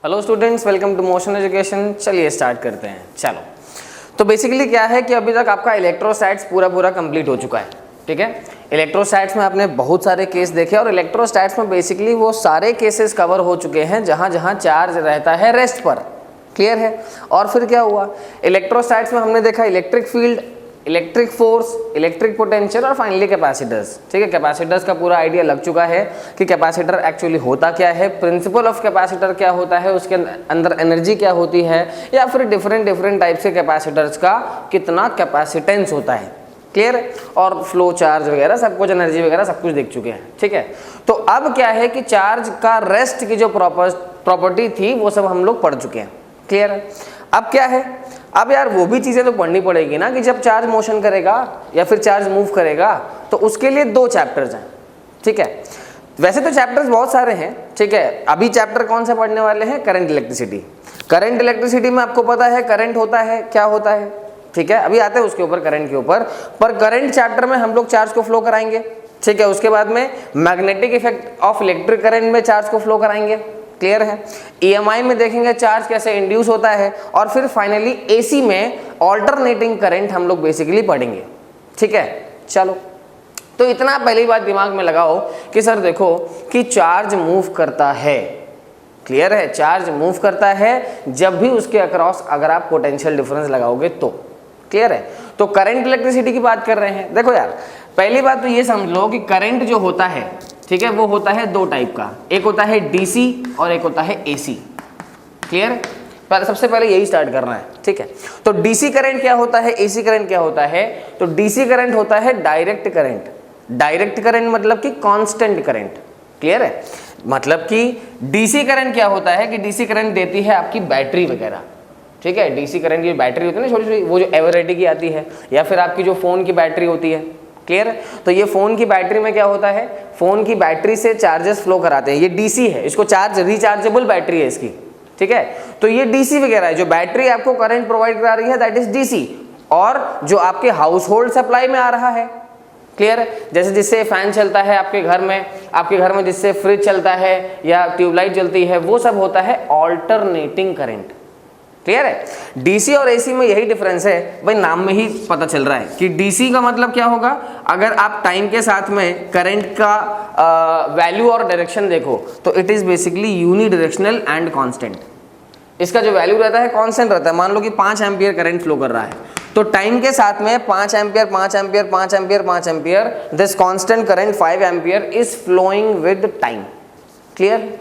Hello students, welcome to Motion Education. चलिए start करते हैं। चलो, तो बेसिकली क्या है कि अभी तक आपका इलेक्ट्रोस्टैट्स पूरा कंप्लीट हो चुका है। ठीक है, इलेक्ट्रोस्टैट्स में आपने बहुत सारे केस देखे और इलेक्ट्रोस्टैट्स में बेसिकली वो सारे केसेस कवर हो चुके हैं जहाँ जहाँ चार्ज रहता है रेस्ट पर। क्लियर है। और फिर क्या हुआ, इलेक्ट्रोस्टैट्स में हमने देखा electric field, electric force, electric potential और फाइनली कैपेसिटर्स। ठीक है, कैपेसिटर्स का पूरा आइडिया लग चुका है कि कैपेसिटर एक्चुअली होता क्या है, प्रिंसिपल ऑफ कैपेसिटर क्या होता है, उसके अंदर एनर्जी क्या होती है, या फिर डिफरेंट टाइप्स के कैपेसिटर्स का कितना कैपेसिटेंस होता है। क्लियर है। और फ्लो चार्ज वगैरह सब कुछ, एनर्जी वगैरह सब कुछ देख चुके हैं। ठीक है, तो अब क्या है कि चार्ज का रेस्ट की जो प्रॉपर्टी थी वो सब हम लोग पढ़ चुके हैं। क्लियर है। अब क्या है, अब यार वो भी चीज़ें तो पढ़नी पड़ेगी ना कि जब चार्ज मोशन करेगा या फिर चार्ज मूव करेगा तो उसके लिए दो चैप्टर्स हैं। ठीक है, वैसे तो चैप्टर्स बहुत सारे हैं। ठीक है, अभी चैप्टर कौन सा पढ़ने वाले हैं, करंट इलेक्ट्रिसिटी। करंट इलेक्ट्रिसिटी में आपको पता है करंट होता है, क्या होता है। ठीक है, अभी आते हैं उसके ऊपर, करंट के ऊपर। पर करंट चैप्टर में हम लोग चार्ज को फ्लो कराएंगे। ठीक है, उसके बाद में magnetic effect of electric current में चार्ज को फ्लो कराएंगे। क्लियर है। ईएमआई में देखेंगे चार्ज कैसे इंड्यूस होता है, और फिर फाइनली एसी में ऑल्टरनेटिंग करंट हम लोग बेसिकली पढ़ेंगे। ठीक है, चलो, तो इतना पहली बात दिमाग में लगाओ कि सर देखो कि चार्ज मूव करता है। क्लियर है, चार्ज मूव करता है जब भी उसके अक्रॉस अगर आप पोटेंशियल डिफरेंस लगाओगे तो। क्लियर है, तो करंट इलेक्ट्रिसिटी की बात कर रहे हैं। देखो यार, पहली बात तो ये समझ लो कि करंट जो होता है, ठीक है, वो होता है दो टाइप का, एक होता है डीसी और एक होता है एसी। क्लियर है, पर सबसे पहले यही स्टार्ट करना है। ठीक है, तो डीसी करंट क्या होता है, एसी करंट क्या होता है। तो डीसी करंट होता है डायरेक्ट करंट। डायरेक्ट करंट मतलब कि कांस्टेंट करंट। क्लियर है, मतलब कि डीसी करंट क्या होता है कि डीसी करंट देती है आपकी बैटरी वगैरह। ठीक है, डीसी करंट की बैटरी होती है ना छोटी छोटी, वो जो एवरेडी की आती है, या फिर आपकी जो फोन की बैटरी होती है। क्लियर है, तो ये फोन की बैटरी में क्या होता है, फोन की बैटरी से चार्जेस फ्लो कराते हैं। ये डीसी है, इसको चार्ज रिचार्जेबल बैटरी है इसकी। ठीक है, तो ये डीसी वगैरह है, जो बैटरी आपको करंट प्रोवाइड करा रही है दैट इज डीसी, और जो आपके हाउस होल्ड सप्लाई में आ रहा है। क्लियर है, जैसे जिससे फैन चलता है आपके घर में जिससे फ्रिज चलता है या ट्यूबलाइट जलती है, वो सब होता है ऑल्टरनेटिंग करंट। क्लियर है, डीसी और एसी में यही डिफरेंस है भाई, नाम में ही पता चल रहा है कि डीसी का मतलब क्या होगा, अगर आप टाइम के साथ में करंट का वैल्यू और डायरेक्शन देखो तो it is basically unidirectional and constant. इसका जो वैल्यू रहता है कांस्टेंट रहता है। मान लो कि 5 एम्पियर करंट फ्लो कर रहा है, तो टाइम के साथ में 5 ampere 5 ampere 5 ampere 5 ampere, this constant current 5 ampere is flowing with time. Clear.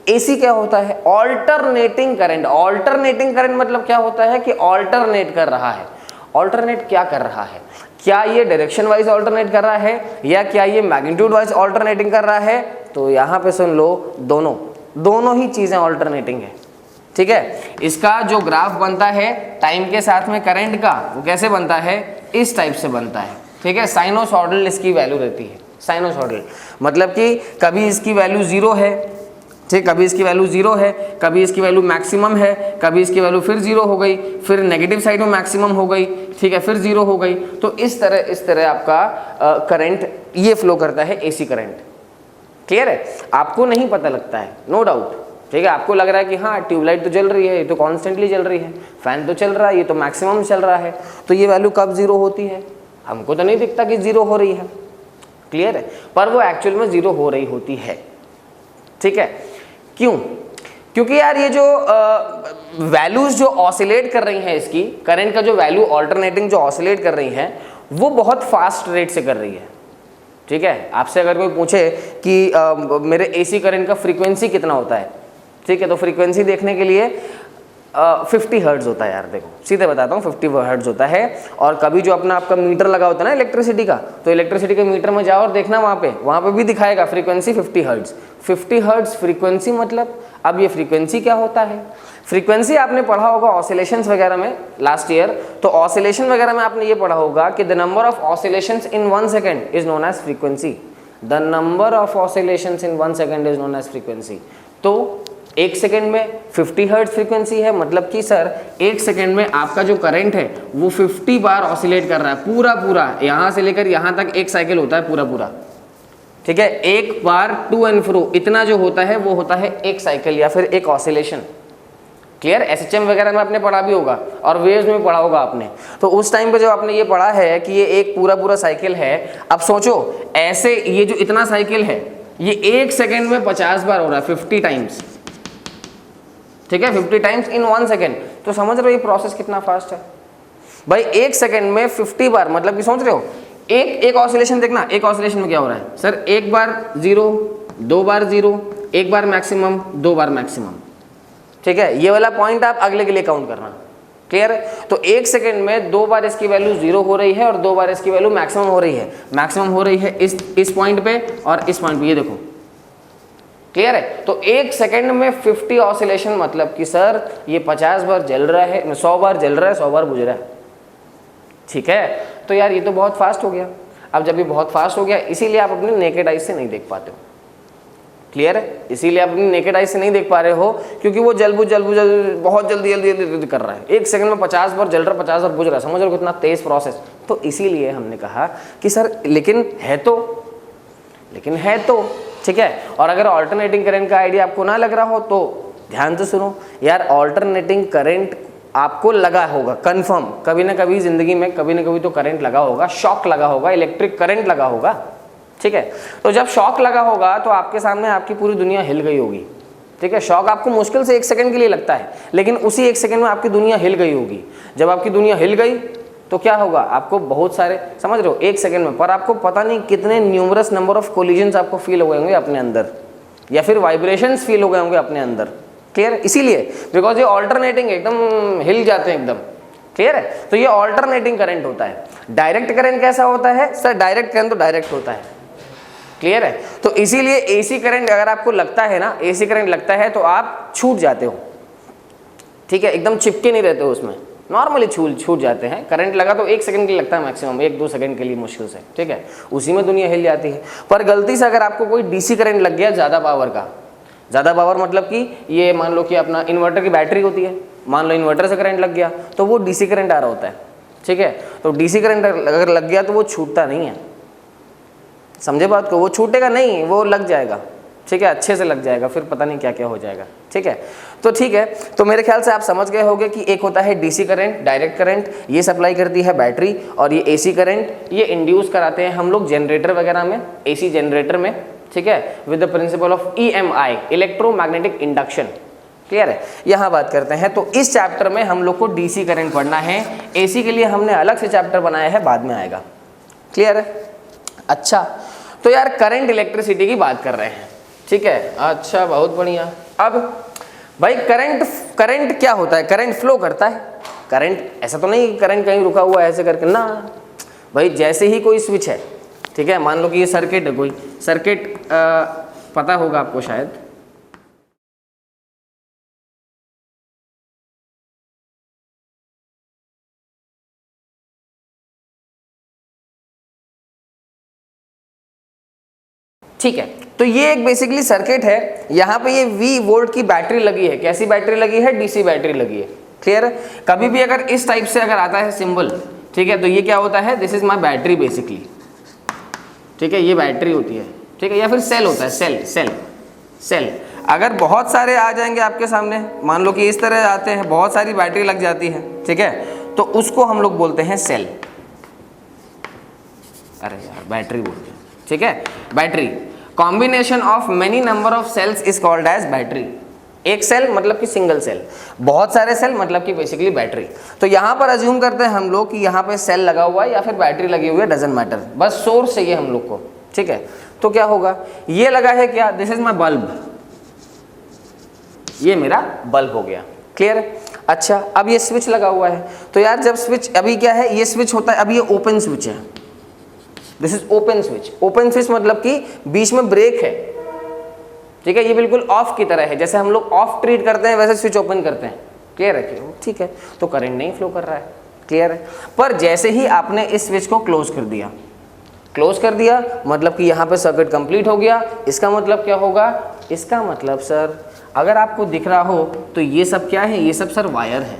AC क्या होता है, ऑल्टरनेटिंग करंट। ऑल्टरनेटिंग करंट मतलब क्या होता है कि ऑल्टरनेट कर रहा है। ऑल्टरनेट क्या कर रहा है, क्या ये डायरेक्शन वाइज ऑल्टरनेट कर रहा है या क्या ये मैग्नीट्यूड वाइज ऑल्टरनेटिंग कर रहा है। तो यहाँ पे सुन लो, दोनों ही चीजें ऑल्टरनेटिंग है। ठीक है, इसका जो ग्राफ बनता है टाइम के साथ में करंट का, वो कैसे बनता है, इस टाइप से बनता है। ठीक है, साइनोसॉइडल इसकी वैल्यू रहती है। साइनोसॉइडल मतलब कि कभी इसकी वैल्यू 0 है, ठीक, कभी इसकी वैल्यू 0 है, कभी इसकी वैल्यू मैक्सिमम है, कभी इसकी वैल्यू फिर 0 हो गई, फिर नेगेटिव साइड में मैक्सिमम हो गई, ठीक है, फिर 0 हो गई। तो इस तरह आपका करंट ये फ्लो करता है, एसी करंट। क्लियर है, आपको नहीं पता लगता है, नो डाउट। ठीक है, आपको लग रहा है कि हाँ ट्यूबलाइट तो जल रही है, ये तो कॉन्स्टेंटली जल रही है, फैन तो चल रहा है, ये तो मैक्सिमम चल रहा है, तो ये वैल्यू कब 0 होती है, हमको तो नहीं दिखता कि 0 हो रही है। क्लियर है, पर वो एक्चुअल में 0 हो रही होती है। ठीक है, क्यों, क्योंकि यार ये जो वैल्यूज जो ऑसिलेट कर रही हैं, इसकी करंट का जो वैल्यू ऑल्टरनेटिंग जो ऑसिलेट कर रही हैं, वो बहुत फास्ट रेट से कर रही है। ठीक है, आपसे अगर कोई पूछे कि मेरे एसी करंट का फ्रीक्वेंसी कितना होता है, ठीक है, तो फ्रीक्वेंसी देखने के लिए 50 हर्ट्ज होता है। यार देखो सीधे बताता हूँ, 50 हर्ट्ज होता है। और कभी जो आपका मीटर लगा होता है ना इलेक्ट्रिसिटी का, तो इलेक्ट्रिसिटी के मीटर में जाओ और देखना वहाँ पे भी दिखाएगा फ्रीक्वेंसी 50 हर्ट्ज। 50 हर्ट्ज फ्रीक्वेंसी मतलब, अब ये फ्रीक्वेंसी क्या होता है, फ्रीक्वेंसी आपने पढ़ा होगा ऑसिलेशंस वगैरह में लास्ट ईयर, तो ऑसिलेशन वगैरह में आपने ये पढ़ा होगा कि the number of oscillations in 1 second is known as frequency. The number of oscillations in 1 second is known as frequency. तो 1 सेकेंड में 50 हर्ट्ज फ्रीक्वेंसी है, मतलब कि सर 1 सेकेंड में आपका जो करंट है वो 50 बार ऑसिलेट कर रहा है, पूरा यहाँ से लेकर यहाँ तक एक साइकिल होता है पूरा। ठीक है, एक बार टू एंड फ्रो इतना जो होता है वो होता है एक साइकिल या फिर एक ऑसिलेशन। क्लियर, एसएचएम वगैरह में आपने पढ़ा भी होगा और वेव्स में पढ़ा होगा आपने। तो उस टाइम पे जो आपने ये पढ़ा है कि ये एक पूरा साइकिल है, अब सोचो ऐसे ये जो इतना साइकिल है ये 1 सेकेंड में 50 बार हो रहा है, 50 टाइम्स, ठीक है, 50 टाइम्स इन 1 सेकेंड। तो समझ रहे हो ये प्रोसेस कितना फास्ट है भाई, 1 सेकेंड में 50 बार, मतलब कि सोच रहे हो एक ऑसिलेशन देखना, एक ऑसिलेशन में क्या हो रहा है सर, 1 बार 0, 2 बार 0, 1 बार मैक्सिमम, 2 बार मैक्सिमम, ठीक है। ये वाला पॉइंट आप अगले के लिए काउंट करना, क्लियर है। तो 1 सेकेंड में 2 बार इसकी वैल्यू 0 हो रही है और 2 बार इसकी वैल्यू मैक्सिमम हो रही है, मैक्सिमम हो रही है इस पॉइंट पे और इस पॉइंट पे, ये देखो, क्लियर है। तो 1 सेकेंड में 50 ऑसिलेशन, मतलब कि सर ये 50 बार जल रहा है, 100 बार जल रहा है, 100 बार बुझ रहा है, ठीक है। तो यार ये तो बहुत फास्ट हो गया। अब जब ये बहुत फास्ट हो गया, इसीलिए आप अपने नेकेड आइज से नहीं देख पाते हो, क्लियर है, इसीलिए आप अपनी नेकेड आइज से नहीं देख पा रहे हो, क्योंकि वो बहुत जल्दी कर रहा है। 1 सेकंड में 50 बार जल रहा है, 50 बार बुझ रहा है, समझ रहे हो कितना तेज प्रोसेस। तो इसीलिए हमने कहा कि सर लेकिन है तो ठीक है। और अगर ऑल्टरनेटिंग करंट का आइडिया आपको ना लग रहा हो तो ध्यान से सुनो यार, ऑल्टरनेटिंग करंट आपको लगा होगा कंफर्म, कभी ना कभी जिंदगी में कभी ना कभी तो करंट लगा होगा, शॉक लगा होगा, इलेक्ट्रिक करंट लगा होगा, ठीक है। तो जब शॉक लगा होगा तो आपके सामने आपकी पूरी दुनिया हिल गई होगी, ठीक है। शॉक आपको मुश्किल से 1 सेकंड के लिए लगता है, लेकिन उसी 1 सेकंड में आपकी दुनिया हिल गई होगी। जब आपकी दुनिया हिल गई तो क्या होगा, आपको बहुत सारे, समझ रहे हो, 1 सेकंड में, पर आपको पता नहीं कितने न्यूमरस नंबर ऑफ कोलिजन्स आपको फील हो गए होंगे अपने अंदर, या फिर वाइब्रेशंस फील हो गए होंगे अपने अंदर, क्लियर है। इसीलिए बिकॉज ये ऑल्टरनेटिंग एकदम हिल जाते हैं एकदम, क्लियर है। तो ये ऑल्टरनेटिंग करंट होता है। डायरेक्ट करंट कैसा होता है सर, डायरेक्ट करंट तो डायरेक्ट होता है, क्लियर है। तो इसीलिए एसी करंट अगर आपको लगता है ना, एसी करंट लगता है तो आप छूट जाते हो, ठीक है, एकदम चिपके नहीं रहते हो उसमें, नॉर्मली छूट जाते हैं। करंट लगा तो 1 सेकंड के लिए लगता है मैक्सिमम, 1-2 सेकंड के लिए मुश्किल से, ठीक है, उसी में दुनिया हिल जाती है। पर गलती से अगर आपको कोई डीसी करंट लग गया ज़्यादा पावर का, ज़्यादा पावर मतलब कि ये मान लो कि अपना इन्वर्टर की बैटरी होती है, मान लो इन्वर्टर से करंट लग गया तो वो डीसी करंट आ रहा होता है, ठीक है। तो डीसी करंट अगर लग गया तो वो छूटता नहीं है, समझे बात को, वो छूटेगा नहीं, वो लग जाएगा, ठीक है, अच्छे से लग जाएगा, फिर पता नहीं क्या क्या हो जाएगा, ठीक है। तो ठीक है, तो मेरे ख्याल से आप समझ गए होंगे कि एक होता है डीसी करंट, डायरेक्ट करंट, ये सप्लाई करती है बैटरी, और ये एसी करंट ये इंड्यूस कराते हैं हम लोग जनरेटर वगैरह में, एसी जनरेटर में, ठीक है, with the principle of EMI, electromagnetic induction, clear है। यहाँ बात करते हैं, तो इस चैप्टर में हम लोग को डीसी करंट पढ़ना है, एसी के लिए हमने अलग से चैप्टर बनाया है, बाद में आएगा, क्लियर है। अच्छा, तो यार करंट इलेक्ट्रिसिटी की बात कर रहे हैं, ठीक है, अच्छा बहुत बढ़िया। अब भाई करंट क्या होता है, करंट फ्लो करता है, करंट ऐसा तो नहीं करंट कहीं रुका हुआ है ऐसे करके ना भाई, जैसे ही कोई स्विच है, ठीक है, मान लो कि ये सर्किट है, कोई सर्किट पता होगा आपको शायद, ठीक है। तो ये एक बेसिकली सर्किट है, यहाँ पे ये V वोल्ट की बैटरी लगी है, कैसी बैटरी लगी है, डीसी बैटरी लगी है, क्लियर है। कभी भी अगर इस टाइप से अगर आता है सिंबल, ठीक है, तो ये क्या होता है, this is my battery basically, ठीक है, ये बैटरी होती है, ठीक है, या फिर सेल होता है, सेल। अगर बहुत सारे आ जाएंगे आपके सामने, मान लो कि इस तरह आते हैं, बहुत सारी बैटरी लग जाती है, ठीक है, तो उसको हम लोग बोलते हैं सेल, अरे यार बैटरी बोलते हैं, ठीक है, battery. Combination of many number of cells is called as battery. एक सेल मतलब कि सिंगल सेल, बहुत सारे सेल मतलब कि बेसिकली बैटरी। तो यहाँ पर अज्यूम करते हैं हम लोग कि यहाँ पे सेल लगा हुआ है या फिर बैटरी लगी हुई है, डजंट मैटर, बस सोर्स चाहिए हम लोग को, ठीक है। तो क्या होगा, ये लगा है क्या, दिस इज माई बल्ब, ये मेरा बल्ब हो गया, क्लियर है। अच्छा, अब ये स्विच लगा हुआ है, तो यार जब स्विच, अभी क्या है, ये स्विच होता है, अभी ये ओपन स्विच है, this is open switch. Open switch मतलब कि बीच में ब्रेक है, ठीक है, ये बिल्कुल ऑफ की तरह है, जैसे हम लोग ऑफ ट्रीट करते हैं वैसे स्विच ओपन करते हैं, क्लियर है, ठीक है। तो करंट नहीं फ्लो कर रहा है, क्लियर है। पर जैसे ही आपने इस स्विच को क्लोज कर दिया मतलब कि यहाँ पे सर्किट कंप्लीट हो गया। इसका मतलब क्या होगा, इसका मतलब सर अगर आपको दिख रहा हो तो ये सब क्या है, ये सब सर वायर है,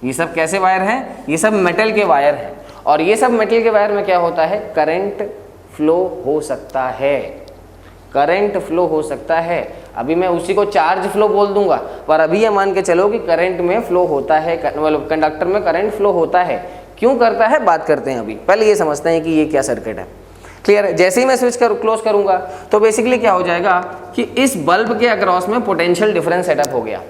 ये सब कैसे वायर हैं, ये सब मेटल के वायर हैं, और ये सब मेटल के वायर में क्या होता है, करंट फ्लो हो सकता है, करंट फ्लो हो सकता है। अभी मैं उसी को चार्ज फ्लो बोल दूंगा, पर अभी ये मान के चलो कि करंट में फ्लो होता है, मतलब कंडक्टर में करंट फ्लो होता है। क्यों करता है बात करते हैं, अभी पहले ये समझते हैं कि ये क्या सर्किट है। क्लियर है? जैसे ही मैं स्विच क्लोज करूंगा तो बेसिकली क्या हो जाएगा कि इस बल्ब के अक्रॉस में पोटेंशियल डिफरेंस सेटअप हो गया,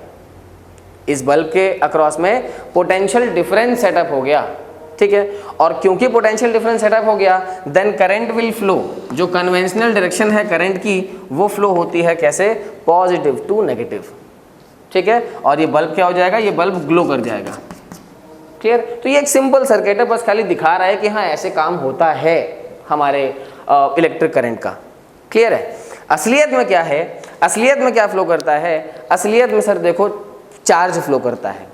इस बल्ब के अक्रॉस में पोटेंशियल डिफरेंस सेटअप हो गया, ठीक है। और क्योंकि पोटेंशियल डिफरेंस सेटअप हो गया, देन करंट विल फ्लो, जो कन्वेंशनल डायरेक्शन है करंट की वो फ्लो होती है कैसे, पॉजिटिव टू नेगेटिव, ठीक है। और ये बल्ब क्या हो जाएगा, ये बल्ब ग्लो कर जाएगा। क्लियर? तो ये एक सिंपल सर्किट है, बस खाली दिखा रहा है कि हाँ ऐसे काम होता है हमारे इलेक्ट्रिक करंट का। क्लियर है? असलियत में क्या है, असलियत में क्या फ्लो करता है, असलियत में सर देखो चार्ज फ्लो करता है,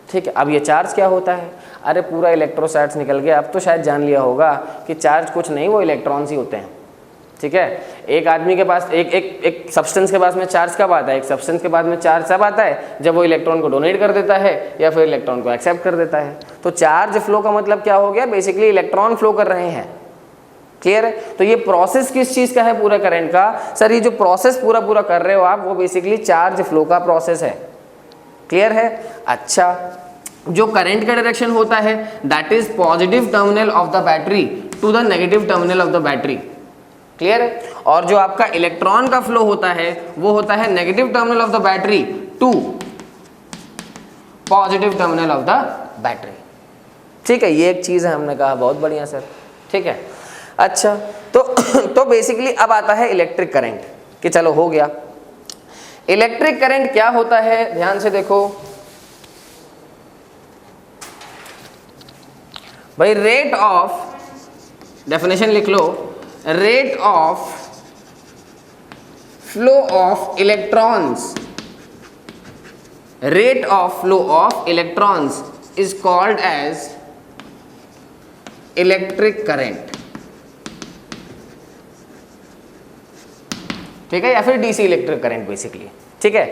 ठीक है। अब ये चार्ज क्या होता है, अरे पूरा इलेक्ट्रोस्टैट्स निकल गया, अब तो शायद जान लिया होगा कि चार्ज कुछ नहीं, वो इलेक्ट्रॉन्स ही होते हैं, ठीक है। एक आदमी के पास एक सब्सटेंस के पास में चार्ज कब आता है, एक सब्सटेंस के बाद में चार्ज तब आता है जब वो इलेक्ट्रॉन को डोनेट कर देता है या फिर इलेक्ट्रॉन को एक्सेप्ट कर देता है। तो चार्ज फ्लो का मतलब क्या हो गया, बेसिकली इलेक्ट्रॉन फ्लो कर रहे हैं। क्लियर है? तो ये प्रोसेस किस चीज का है, पूरा करंट का। सर ये जो प्रोसेस पूरा कर रहे हो आप, वो बेसिकली चार्ज फ्लो का प्रोसेस है। क्लियर है? अच्छा, जो करंट का डायरेक्शन होता है that is positive terminal of the battery to the negative terminal of the battery. Clear है? और जो आपका इलेक्ट्रॉन का फ्लो होता है वो होता है negative terminal of the battery to positive terminal of the battery. ठीक है, ये एक चीज है, हमने कहा बहुत बढ़िया सर, ठीक है। अच्छा, तो बेसिकली अब आता है इलेक्ट्रिक करंट, कि चलो हो गया। इलेक्ट्रिक करंट क्या होता है, ध्यान से देखो भाई, रेट ऑफ, डेफिनेशन लिख लो, rate of flow of electrons, rate of flow of electrons is called as electric current, ठीक है, या फिर डीसी इलेक्ट्रिक करंट बेसिकली। ठीक है,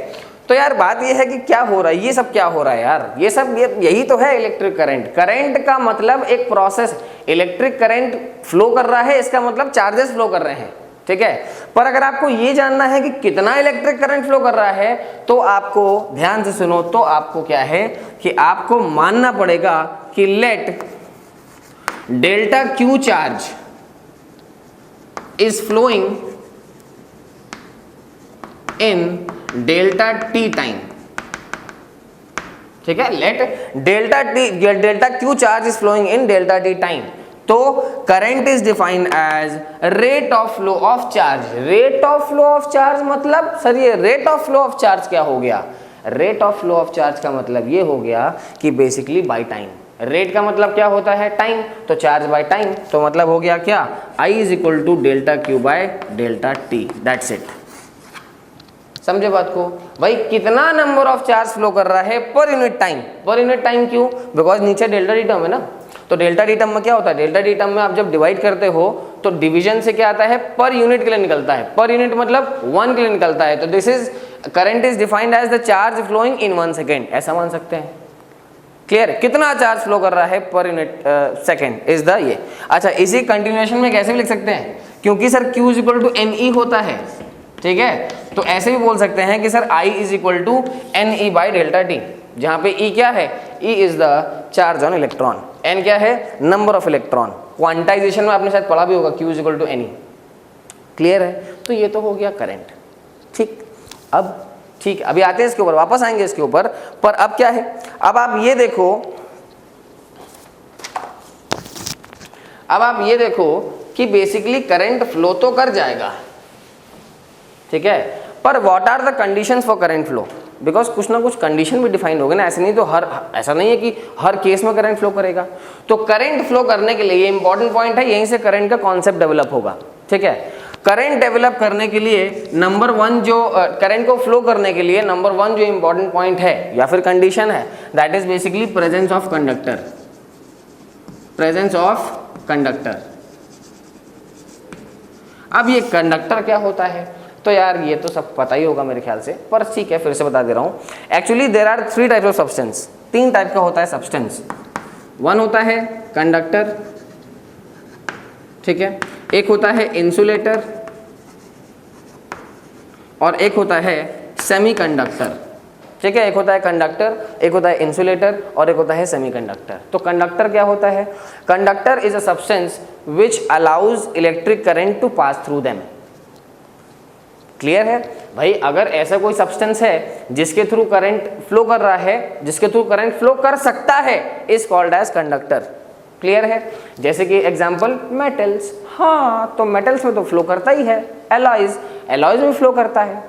तो यार बात ये है कि क्या हो रहा है, ये सब क्या हो रहा है यार, ये सब यही तो है इलेक्ट्रिक करंट। करंट का मतलब एक प्रोसेस, इलेक्ट्रिक करंट फ्लो कर रहा है, इसका मतलब चार्जेस फ्लो कर रहे हैं, ठीक है। पर अगर आपको ये जानना है कि कितना इलेक्ट्रिक करंट फ्लो कर रहा है, तो आपको ध्यान से सुनो, तो आपको क्या है कि आपको मानना पड़ेगा कि let delta Q charge is flowing in delta T time, ठीक है। Let delta Q charge is flowing in delta T time, तो current is defined as rate of flow of charge. Rate of flow of charge मतलब sir ये rate of flow of charge क्या हो गया, rate of flow of charge का मतलब ये हो गया कि बेसिकली बाय टाइम। रेट का मतलब क्या होता है, टाइम, तो चार्ज बाय टाइम, तो मतलब हो गया क्या, I is equal to delta Q by delta T, that's it. समझे बात को भाई, कितना नंबर ऑफ चार्ज फ्लो कर रहा है per unit time. Per unit time क्यों, बिकॉज नीचे डेल्टा डी टर्म है ना, तो डेल्टा डी टर्म में क्या होता है, डेल्टा डी टर्म में आप जब डिवाइड करते हो तो डिवीजन से क्या आता है, पर यूनिट के लिए निकलता है, पर यूनिट मतलब 1 के लिए निकलता है। तो this is current is defined as the charge flowing in 1 second, ऐसा मान सकते हैं। क्लियर, कितना चार्ज फ्लो कर रहा है per unit second is the ये। अच्छा, इसी कंटिन्यूएशन में कैसे भी लिख सकते हैं, क्योंकि sir Q is equal to NE होता है, ठीक है, तो ऐसे भी बोल सकते हैं कि sir I is equal to NE by delta T, जहां पे E क्या है, E is the charge on electron, N क्या है, नंबर ऑफ इलेक्ट्रॉन। क्वांटाइजेशन में आपने शायद पढ़ा भी होगा, Q is equal to NE। Clear है, तो ये तो हो गया करंट। ठीक, अब ठीक, अभी आते हैं इसके ऊपर, वापस आएंगे इसके ऊपर, पर अब क्या है, अब आप ये देखो, अब आप ये देखो कि बेसिकली करंट फ्लो तो कर जाएगा, ठीक है, पर what are the conditions for current flow, because कुछ ना कुछ कंडीशन भी डिफाइंड होगा ना, ऐसे नहीं तो ऐसा नहीं है कि हर केस में करंट फ्लो करेगा। तो करंट फ्लो करने के लिए ये इंपॉर्टेंट पॉइंट है, यहीं से करंट का कॉन्सेप्ट डेवलप होगा, ठीक है। करंट डेवलप करने के लिए नंबर 1 जो करंट को फ्लो करने के लिए नंबर 1 जो इंपॉर्टेंट पॉइंट है या फिर कंडीशन है, that is basically presence of conductor, presence of conductor. अब ये कंडक्टर क्या होता है, तो यार ये तो सब पता ही होगा मेरे ख्याल से, पर ठीक है फिर से बता दे रहा हूँ। Actually there are 3 types of substance, 3 type का होता है सब्सटेंस। 1 होता है कंडक्टर, ठीक है, एक होता है इंसुलेटर, और एक होता है सेमीकंडक्टर। ठीक है, एक होता है कंडक्टर, एक होता है इंसुलेटर और एक होता है सेमीकंडक्टर। तो कंडक्टर क्या होता है? Conductor is a substance which allows electric current to pass through them. Clear है भाई? अगर ऐसा कोई सब्सटेंस है जिसके थ्रू करंट फ्लो कर रहा है, जिसके थ्रू करंट फ्लो कर सकता है, is called as conductor. Clear है? जैसे कि एग्जांपल मेटल्स, हाँ तो मेटल्स में तो फ्लो करता ही है। एलॉयज, एलॉयज में फ्लो करता है।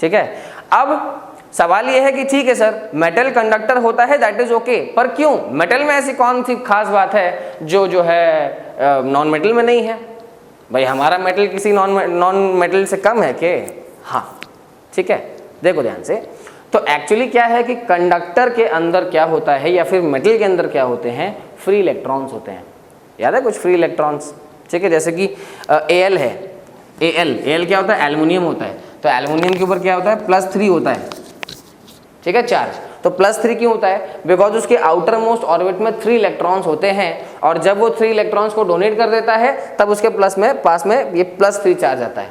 ठीक है, अब सवाल यह है कि ठीक है सर मेटल कंडक्टर होता है, दैट इज ओके, पर क्यों मेटल में ऐसी कौन सी खास बात है जो है नॉन मेटल में नहीं है? भाई हमारा मेटल किसी नॉन मेटल से कम है क्या? हाँ, ठीक है, देखो ध्यान से। तो एक्चुअली क्या है कि कंडक्टर के अंदर क्या होता है या फिर मेटल के अंदर क्या होते हैं? फ्री इलेक्ट्रॉन्स होते हैं। याद है कुछ फ्री इलेक्ट्रॉन्स? ठीक है, जैसे कि Al है, Al क्या होता है? एल्युमिनियम होता है। तो एल्युमिनियम के ऊपर क्या होता है? +3 होता है। ठीक है, चार्ज। तो +3 क्यों होता है? बिकॉज उसके आउटर मोस्ट ऑर्बिट में 3 इलेक्ट्रॉन्स होते हैं और जब वो 3 इलेक्ट्रॉन्स को डोनेट कर देता है तब उसके पास में ये +3 चार्ज आता है।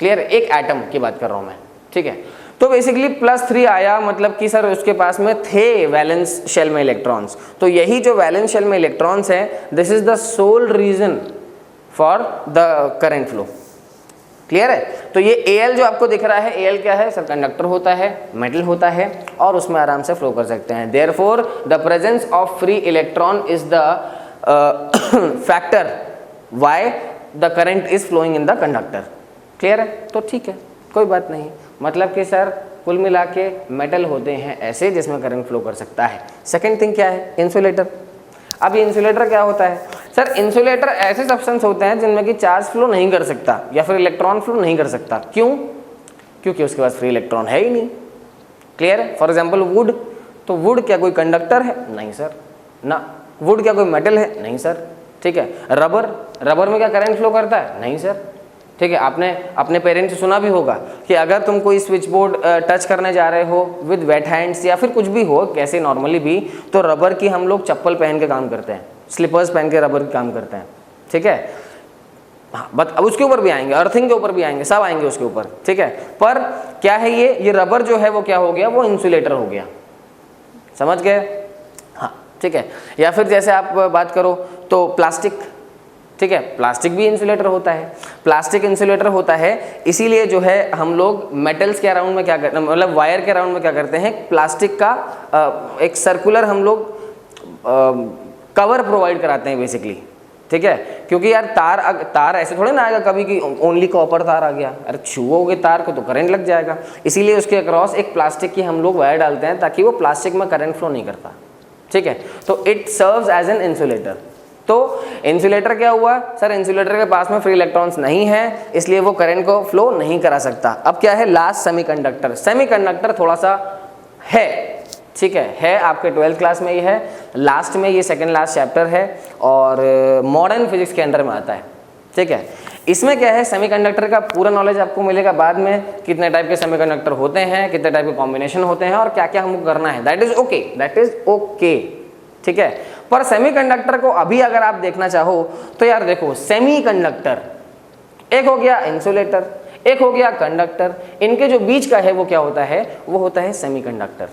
क्लियर? एक एटम की बात कर रहा हूं मैं। ठीक है, तो बेसिकली +3 आया मतलब कि सर उसके पास में थे वैलेंस शेल में इलेक्ट्रॉन्स। तो यही जो वैलेंस शेल में इलेक्ट्रॉन्स हैं, this is the sole reason for the current flow. Clear है? तो ये Al जो आपको दिख रहा है, Al क्या है सर? कंडक्टर होता है, मेटल होता है और उसमें आराम से फ्लो कर सकते हैं। Therefore the presence of free electron is the factor why the current is flowing in the conductor. Clear है? तो ठीक है, कोई बात नहीं। मतलब कि सर कुल मिला के मेटल होते हैं ऐसे जिसमें करंट फ्लो कर सकता है। सेकेंड थिंग क्या है? इंसुलेटर। अब ये इंसुलेटर क्या होता है? सर इंसुलेटर ऐसे सब्सटेंस होते हैं जिनमें कि चार्ज फ्लो नहीं कर सकता या फिर इलेक्ट्रॉन फ्लो नहीं कर सकता। क्यों? क्योंकि उसके पास फ्री इलेक्ट्रॉन है ही नहीं। क्लियर है? फॉर एग्जांपल वुड, तो वुड क्या कोई कंडक्टर है? नहीं सर, ना। वुड क्या कोई मेटल है? नहीं सर। ठीक है, रबर, रबर में क्या करंट फ्लो करता है? नहीं सर। ठीक है, आपने अपने पेरेंट्स से सुना भी होगा कि अगर तुम कोई स्विच बोर्ड टच करने जा रहे हो विद वेट हैंड्स या फिर कुछ भी हो कैसे नॉर्मली भी, तो रबर की हम लोग चप्पल पहन के काम करते हैं, स्लीपर्स पहन के रबर के काम करते हैं। ठीक है, हाँ, बट अब उसके ऊपर भी आएंगे, अर्थिंग के ऊपर भी आएंगे, सब आएंगे उसके ऊपर। ठीक है, पर क्या है ये रबर जो है वो क्या हो गया? वो इंसुलेटर हो गया। समझ गए? हाँ, ठीक है। या फिर जैसे आप बात करो तो प्लास्टिक, ठीक है, प्लास्टिक भी इंसुलेटर होता है। प्लास्टिक इंसुलेटर होता है इसीलिए जो है हम लोग मेटल्स के अराउंड में क्या करते हैं, मतलब वायर के अराउंड में क्या करते हैं? प्लास्टिक का एक सर्कुलर हम लोग कवर प्रोवाइड कराते हैं बेसिकली। ठीक है, क्योंकि यार तार ऐसे थोड़े ना आएगा कभी कि ओनली कॉपर तार आ गया। अरे छुओगे तार को तो करंट लग जाएगा। इसीलिए उसके अक्रॉस एक प्लास्टिक की हम लोग वायर डालते हैं ताकि वो प्लास्टिक में करंट फ्लो नहीं करता। ठीक है, तो it serves as an insulator. तो इंसुलेटर क्या हुआ? सर इंसुलेटर के पास में फ्री इलेक्ट्रॉन्स नहीं है इसलिए वो करंट को फ्लो नहीं करा सकता। अब क्या है? Last semiconductor. सेमीकंडक्टर थोड़ा सा है, ठीक है आपके 12th क्लास में ये है, लास्ट में ये सेकंड लास्ट चैप्टर है और मॉडर्न फिजिक्स के अंडर में आता है। ठीक है, इसमें क्या है? सेमीकंडक्टर का पूरा नॉलेज आपको मिलेगा बाद में, कितने टाइप के सेमीकंडक्टर होते हैं, कितने टाइप के कॉम्बिनेशन होते हैं और क्या क्या हमको करना है। That is okay, that is okay. ठीक है, पर सेमीकंडक्टर को अभी अगर आप देखना चाहो तो यार देखो, सेमीकंडक्टर एक हो गया इंसुलेटर, एक हो गया कंडक्टर, इनके जो बीच का है वो क्या होता है? वो होता है सेमीकंडक्टर।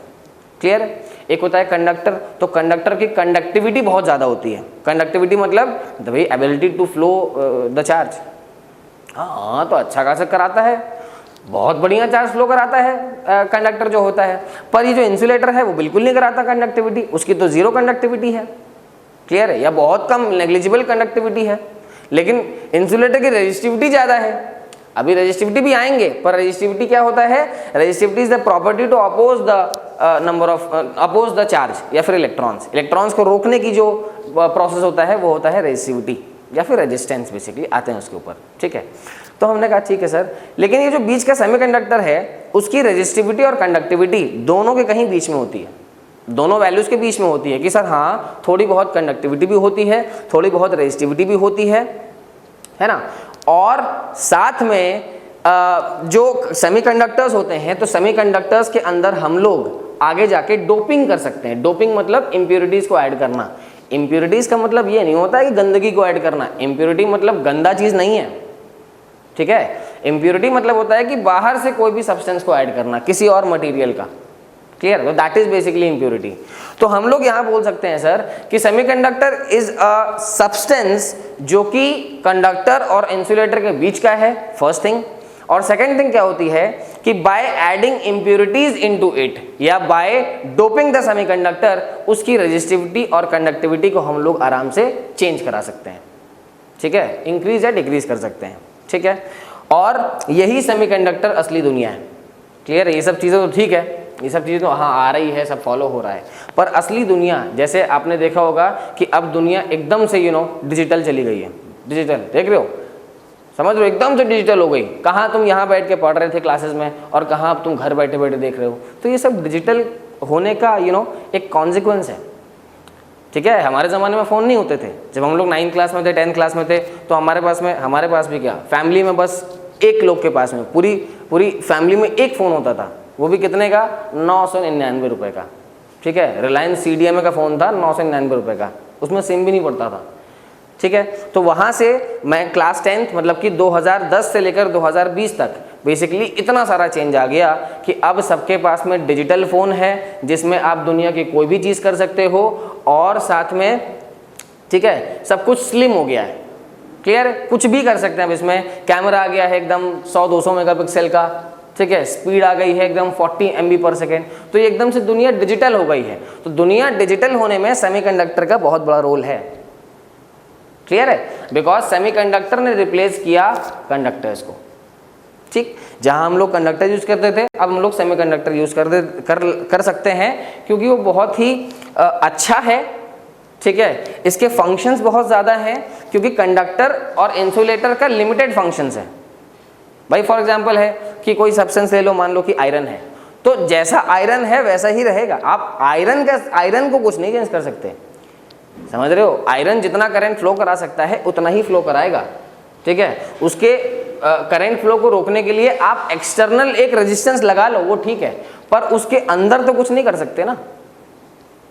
क्लियर? एक होता है कंडक्टर, तो कंडक्टर की कंडक्टिविटी बहुत ज़्यादा होती है। कंडक्टिविटी मतलब the way ability to flow the charge. हाँ, तो अच्छा खासा कराता है, बहुत बढ़िया चार्ज फ्लो कराता है कंडक्टर जो होता है। पर ये जो इंसुलेटर है वो बिल्कुल नहीं कराता कंडक्टिविटी, उसकी तो जीरो कंडक्टिविटी है। क्लियर है? या बहुत कम नेग्लिजिबल कंडक्टिविटी है। लेकिन इंसुलेटर की रेजिस्टिविटी ज़्यादा है। अभी रेजिस्टिविटी भी आएंगे, पर रेजिस्टिविटी क्या होता है? Resistivity is the property to oppose the oppose the charge या फिर इलेक्ट्रॉन्स। इलेक्ट्रॉन्स को रोकने की जो प्रोसेस होता है वो होता है रेजिस्टिविटी या फिर रेजिस्टेंस, बेसिकली आते हैं उसके ऊपर। ठीक है, तो हमने कहा ठीक है सर, लेकिन ये जो बीच का सेमीकंडक्टर है उसकी रेजिस्टिविटी और कंडक्टिविटी दोनों के कहीं बीच में होती है, दोनों वैल्यूज के बीच में होती है कि सर हाँ थोड़ी बहुत कंडक्टिविटी भी होती है, थोड़ी बहुत रेजिस्टिविटी भी होती है ना। और साथ में जो सेमीकंडक्टर्स होते हैं, तो सेमीकंडक्टर्स के अंदर हम लोग आगे जाके डोपिंग कर सकते हैं। डोपिंग मतलब इम्प्योरिटीज को ऐड करना। इम्प्योरिटीज का मतलब ये नहीं होता है कि गंदगी को ऐड करना, इम्प्योरिटी मतलब गंदा चीज़ नहीं है। ठीक है, इम्प्योरिटी मतलब होता है कि बाहर से कोई भी सब्सटेंस को ऐड करना किसी और मटेरियल का, क्लियर, तो दैट इज बेसिकली इम्प्योरिटी। तो हम लोग यहाँ बोल सकते हैं सर कि सेमीकंडक्टर इज अ सब्सटेंस जो कि कंडक्टर और इंसुलेटर के बीच का है, फर्स्ट थिंग। और सेकेंड थिंग क्या होती है कि by adding impurities into it या बाय डोपिंग द सेमीकंडक्टर उसकी रेजिस्टिविटी और कंडक्टिविटी को हम लोग आराम से चेंज करा सकते हैं, ठीक है, इंक्रीज या डिक्रीज कर सकते हैं, ठीक है। और यही सेमीकंडक्टर असली दुनिया है, क्लियर है। ये सब चीज़ें तो ठीक है, ये सब चीज़ें तो हाँ आ रही है, सब फॉलो हो रहा है, पर असली दुनिया जैसे आपने देखा होगा कि अब दुनिया एकदम से डिजिटल चली गई है। डिजिटल देख रहे हो, समझ रहे हो, एकदम से डिजिटल हो गई। कहाँ तुम यहाँ बैठ के पढ़ रहे थे क्लासेस में और कहाँ अब तुम घर बैठे बैठे देख रहे हो। तो ये सब डिजिटल होने का एक कॉन्सिक्वेंस है, ठीक है। हमारे ज़माने में फ़ोन नहीं होते थे, जब हम लोग 9th क्लास में थे, 10th क्लास में थे, तो हमारे पास भी क्या, फैमिली में बस एक लोग के पास में पूरी फैमिली में एक फ़ोन होता था, वो भी कितने का, 999 रुपये का, ठीक है। रिलायंस CDMA का फ़ोन था 999 रुपये का, उसमें सिम भी नहीं पड़ता था, ठीक है। तो वहाँ से मैं क्लास 10th मतलब कि 2010 से लेकर 2020 तक बेसिकली इतना सारा चेंज आ गया कि अब सबके पास में डिजिटल फ़ोन है जिसमें आप दुनिया की कोई भी चीज़ कर सकते हो और साथ में, ठीक है, सब कुछ स्लिम हो गया है, क्लियर है, कुछ भी कर सकते हैं। अब इसमें कैमरा आ गया है एकदम 100-200 मेगापिक्सल का, ठीक है, स्पीड आ गई है एकदम 40 MB/s, तो ये एकदम से दुनिया डिजिटल हो गई है। तो दुनिया डिजिटल होने में सेमीकंडक्टर का बहुत बड़ा रोल है, क्लियर है, बिकॉज सेमीकंडक्टर ने रिप्लेस किया कंडक्टर्स को, ठीक। जहां हम लोग कंडक्टर यूज करते थे अब हम लोग सेमीकंडक्टर यूज कर सकते हैं क्योंकि वो बहुत ही अच्छा है, ठीक है। इसके फंक्शंस बहुत ज़्यादा हैं क्योंकि कंडक्टर और इंसुलेटर का लिमिटेड फंक्शंस है। भाई फॉर एग्जांपल है कि कोई सब्सटेंस ले लो, मान लो कि आयरन है, तो जैसा आयरन है वैसा ही रहेगा। आप आयरन को कुछ नहीं चेंज कर सकते, समझ रहे हो। आयरन जितना करंट फ्लो करा सकता है उतना ही फ्लो कराएगा, ठीक है। उसके करंट फ्लो को रोकने के लिए आप एक्सटर्नल एक रेजिस्टेंस लगा लो, वो ठीक है, पर उसके अंदर तो कुछ नहीं कर सकते ना,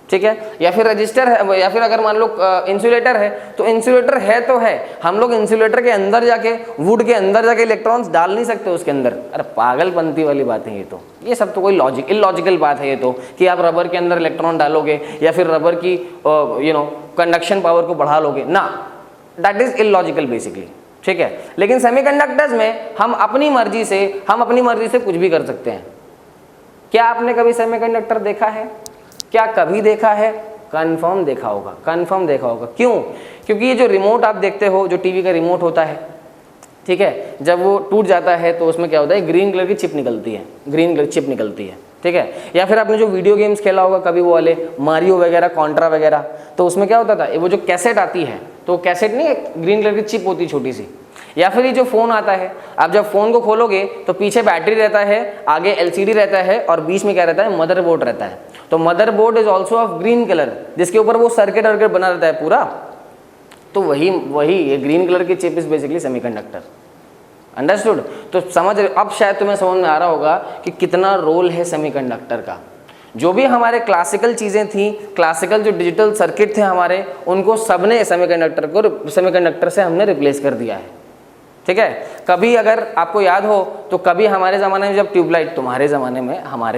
ठीक है। या फिर रजिस्टर है, या फिर अगर मान लो इंसुलेटर है, तो इंसुलेटर है तो है, हम लोग इंसुलेटर के अंदर जाके, वुड के अंदर जाके इलेक्ट्रॉन्स डाल नहीं सकते उसके अंदर। अरे पागलपंती वाली बात है ये सब तो कोई इलॉजिकल बात है ये तो, कि आप रबर के अंदर इलेक्ट्रॉन डालोगे या फिर रबर की कंडक्शन पावर को बढ़ा लोगे ना, दैट इज इलॉजिकल बेसिकली, ठीक है। लेकिन सेमीकंडक्टर्स में हम अपनी मर्जी से कुछ भी कर सकते हैं। क्या आपने कभी सेमीकंडक्टर देखा है? क्या कभी देखा है? कंफर्म देखा होगा। क्यों? क्योंकि ये जो रिमोट आप देखते हो, जो टीवी का रिमोट होता है, ठीक है, जब वो टूट जाता है तो उसमें क्या होता है, ग्रीन कलर की चिप निकलती है, ठीक है। या फिर आपने जो वीडियो गेम्स खेला होगा कभी, वो वाले मारियो वगैरह, कॉन्ट्रा वगैरह, तो उसमें क्या होता था, वो जो कैसेट आती है, तो कैसेट नहीं, ग्रीन कलर की चिप होती छोटी सी। या फिर ये जो फ़ोन आता है, आप जब फ़ोन को खोलोगे तो पीछे बैटरी रहता है, आगे LCD रहता है और बीच में क्या रहता है, मदरबोर्ड रहता है। तो motherboard is also of green colour, जिसके ऊपर वो सर्किट बना रहता है पूरा, तो वही ये ग्रीन कलर की chip is basically semiconductor. Understood? तो समझ, अब शायद तुम्हें समझ में आ रहा होगा कि कितना रोल है सेमीकंडक्टर का। जो भी हमारे क्लासिकल चीज़ें थी, क्लासिकल जो डिजिटल सर्किट थे हमारे, उनको सबने सेमीकंडक्टर से हमने रिप्लेस कर दिया है, ठीक है। कभी अगर आपको याद हो तो कभी हमारे ज़माने में जब ट्यूबलाइट, हमारे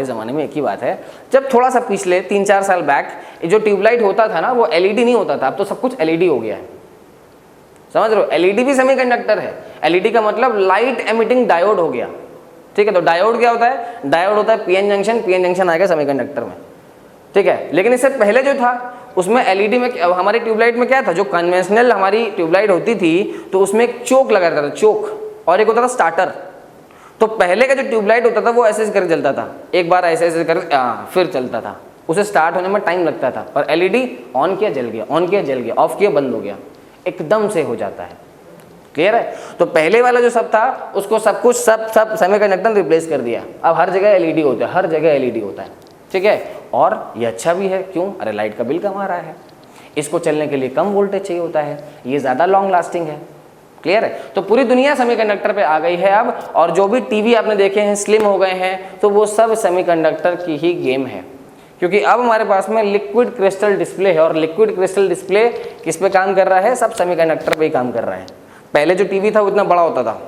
ज़माने में एक ही बात है, जब थोड़ा सा पिछले 3-4 साल बैक जो ट्यूबलाइट होता था ना, वो LED नहीं होता था, अब तो सब कुछ LED हो गया है, समझ रहे हो। LED भी सेमीकंडक्टर है। LED का मतलब लाइट एमिटिंग डायोड हो गया, ठीक है। तो डायोड क्या होता है? डायोड होता है PN जंक्शन आएगा सेमीकंडक्टर में, ठीक है। लेकिन इससे पहले जो था उसमें LED में, हमारी ट्यूबलाइट में क्या था, जो कन्वेंशनल हमारी ट्यूबलाइट होती थी तो उसमें एक चोक लगा रहता था, चोक, और एक होता था स्टार्टर। तो पहले का जो ट्यूबलाइट होता था वो ऐसे कर जलता था, एक बार ऐसे कर फिर चलता था, उसे स्टार्ट होने में टाइम लगता था। और LED ऑन किया जल गया, ऑफ किया बंद हो गया, एकदम से हो जाता है, क्लियर है। तो पहले वाला जो सब था उसको सब सेमीकंडक्टर ने रिप्लेस कर दिया। अब हर जगह LED होता है, ठीक है। और ये अच्छा भी है, क्यों? अरे लाइट का बिल कम आ रहा है, इसको चलने के लिए कम वोल्टेज चाहिए होता है, ये ज़्यादा लॉन्ग लास्टिंग है, क्लियर है। तो पूरी दुनिया सेमीकंडक्टर पे आ गई है अब, और जो भी टीवी आपने देखे हैं स्लिम हो गए हैं, तो वो सब सेमीकंडक्टर की ही गेम है। क्योंकि अब हमारे पास में लिक्विड क्रिस्टल डिस्प्ले है, और लिक्विड क्रिस्टल डिस्प्ले किस पे काम कर रहा है? सब सेमीकंडक्टर पे ही काम कर रहा है। पहले जो टीवी था वो इतना बड़ा होता था,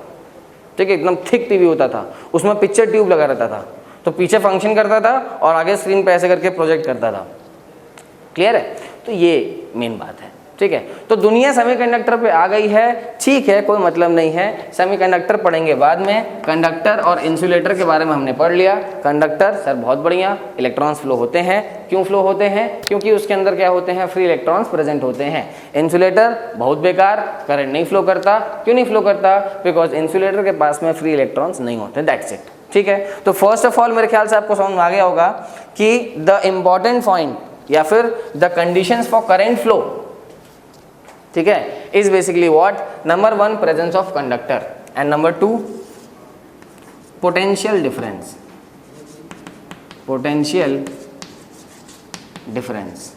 ठीक है, एकदम थिक टीवी होता था, उसमें पिक्चर ट्यूब लगा रहता था, तो पीछे फंक्शन करता था और आगे स्क्रीन पे ऐसे करके प्रोजेक्ट करता था। क्लियर है? तो ये मेन बात है। ठीक है, तो दुनिया सेमीकंडक्टर पे आ गई है, ठीक है, कोई मतलब नहीं है, सेमीकंडक्टर पढ़ेंगे बाद में। कंडक्टर और इंसुलेटर के बारे में हमने पढ़ लिया। कंडक्टर सर बहुत बढ़िया, इलेक्ट्रॉन्स फ्लो होते हैं। क्यों फ्लो होते हैं? क्योंकि उसके अंदर क्या होते हैं, फ्री इलेक्ट्रॉन्स प्रेजेंट होते हैं। इंसुलेटर बहुत बेकार, करंट नहीं फ्लो करता। क्यों नहीं फ्लो करता? बिकॉज इंसुलेटर के पास में फ्री इलेक्ट्रॉन्स नहीं होते, दैट्स इट। ठीक है, तो फर्स्ट ऑफ ऑल मेरे ख्याल से आपको समझ में आ गया होगा कि द इम्पॉर्टेंट पॉइंट या फिर the conditions for current flow, ठीक है, is basically what? Number 1 presence of conductor and number 2 potential difference. Potential difference,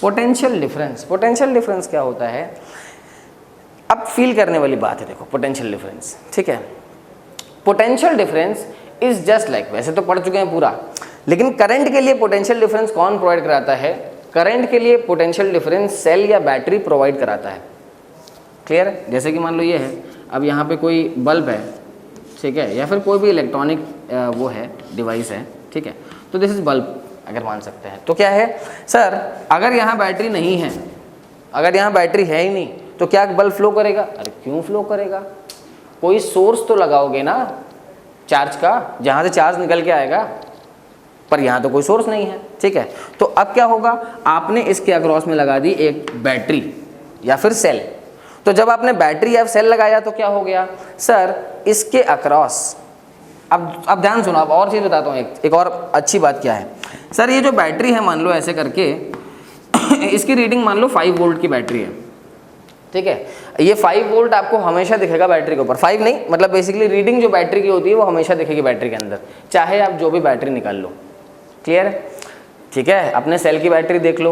potential difference, potential difference क्या होता है? अब फील करने वाली बात है, देखो पोटेंशियल डिफरेंस। ठीक है, potential difference is just like, वैसे तो पढ़ चुके हैं पूरा, लेकिन करंट के लिए पोटेंशियल डिफरेंस कौन प्रोवाइड कराता है? करंट के लिए पोटेंशियल डिफरेंस सेल या बैटरी प्रोवाइड कराता है। क्लियर है? जैसे कि मान लो ये है, अब यहाँ पे कोई बल्ब है, ठीक है, या फिर कोई भी इलेक्ट्रॉनिक वो है, डिवाइस है, ठीक है, तो दिस इज बल्ब अगर मान सकते हैं। तो क्या है सर, अगर यहाँ बैटरी नहीं है, अगर यहाँ बैटरी है ही नहीं, तो क्या बल्ब फ्लो करेगा? अरे क्यों फ्लो करेगा? कोई सोर्स तो लगाओगे ना चार्ज का, जहाँ से चार्ज निकल के आएगा, पर यहाँ तो कोई सोर्स नहीं है। ठीक है, तो अब क्या होगा, आपने इसके अक्रॉस में लगा दी एक बैटरी या फिर सेल। तो जब आपने बैटरी या सेल लगाया तो क्या हो गया सर, इसके अक्रॉस, अब ध्यान सुनो, अब और चीज़ बताता हूँ। एक और अच्छी बात क्या है सर, ये जो बैटरी है, मान लो ऐसे करके इसकी रीडिंग मान लो 5 वोल्ट की बैटरी है। ठीक है, ये 5 वोल्ट आपको हमेशा दिखेगा बैटरी के ऊपर, 5 नहीं, मतलब बेसिकली रीडिंग जो बैटरी की होती है वो हमेशा दिखेगी बैटरी के अंदर, चाहे आप जो भी बैटरी निकाल लो। क्लियर है? ठीक है, अपने सेल की बैटरी देख लो,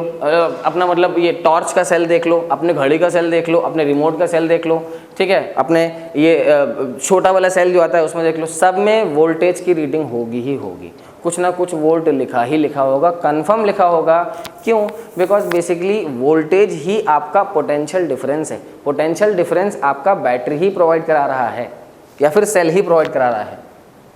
अपना मतलब ये टॉर्च का सेल देख लो, अपने घड़ी का सेल देख लो, अपने रिमोट का सेल देख लो, ठीक है, अपने ये छोटा वाला सेल जो आता है उसमें देख लो, सब में वोल्टेज की रीडिंग होगी ही होगी, कुछ ना कुछ वोल्ट लिखा ही लिखा होगा, कंफर्म लिखा होगा। क्यों? बिकॉज बेसिकली वोल्टेज ही आपका पोटेंशियल डिफरेंस है। पोटेंशियल डिफरेंस आपका बैटरी ही प्रोवाइड करा रहा है या फिर सेल ही प्रोवाइड करा रहा है।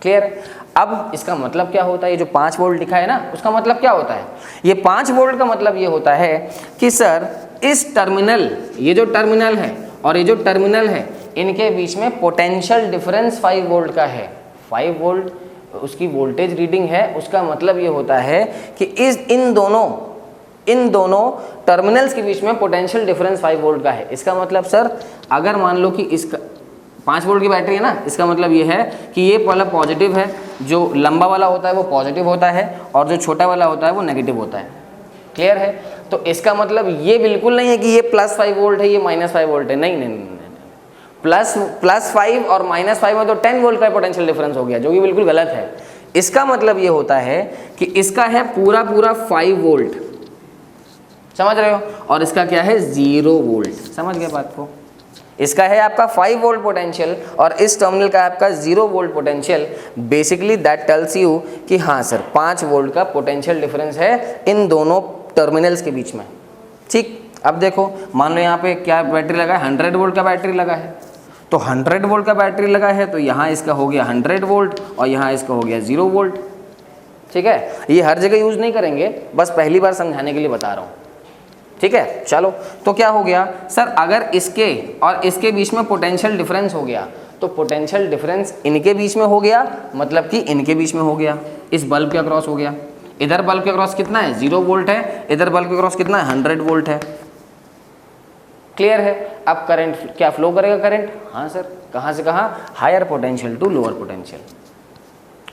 क्लियर है? अब इसका मतलब क्या होता है, ये जो 5 वोल्ट लिखा है ना, उसका मतलब क्या होता है? ये 5 वोल्ट का मतलब ये होता है कि सर इस टर्मिनल, ये जो टर्मिनल है और ये जो टर्मिनल है, इनके बीच में पोटेंशियल डिफरेंस 5 वोल्ट का है। 5 वोल्ट उसकी वोल्टेज रीडिंग है, उसका मतलब ये होता है कि इन दोनों टर्मिनल्स के बीच में पोटेंशियल डिफरेंस 5 वोल्ट का है। इसका मतलब सर, अगर मान लो कि इसका 5 वोल्ट की बैटरी है ना, इसका मतलब ये है कि ये वाला पॉजिटिव है, जो लंबा वाला होता है वो पॉजिटिव होता है और जो छोटा वाला होता है वो नेगेटिव होता है। क्लियर है? तो इसका मतलब ये बिल्कुल नहीं है कि ये +5 वोल्ट है, ये -5 वोल्ट है, नहीं, +5 और -5 में तो 10 वोल्ट का पोटेंशियल डिफरेंस हो गया, जो कि बिल्कुल गलत है। इसका मतलब ये होता है कि इसका है पूरा 5 वोल्ट, समझ रहे हो, और इसका क्या है 0 वोल्ट। समझ गए बात को? इसका है आपका 5 वोल्ट पोटेंशियल और इस टर्मिनल का आपका 0 volt potential. Basically that tells you कि हाँ सर 5 वोल्ट का पोटेंशियल डिफरेंस है इन दोनों टर्मिनल्स के बीच में। ठीक, अब देखो, मान लो यहाँ पे क्या बैटरी लगा है, 100 वोल्ट का बैटरी लगा है, तो 100 वोल्ट का बैटरी लगा है तो यहाँ इसका हो गया 100 वोल्ट और यहाँ इसका हो गया 0 वोल्ट। ठीक है, ये हर जगह यूज़ नहीं करेंगे, बस पहली बार समझाने के लिए बता रहा हूँ। ठीक है, चलो, तो क्या हो गया सर, अगर इसके और इसके बीच में पोटेंशियल डिफरेंस हो गया तो पोटेंशियल डिफरेंस इनके बीच में हो गया, मतलब कि इनके बीच में हो गया, इस बल्ब के अक्रॉस हो गया। इधर बल्ब के अक्रॉस कितना है, 0 वोल्ट है, इधर बल्ब के अक्रॉस कितना है, 100 वोल्ट है। क्लियर है? अब करंट क्या फ्लो करेगा? करंट, हाँ सर, कहाँ से कहाँ, higher potential to lower potential,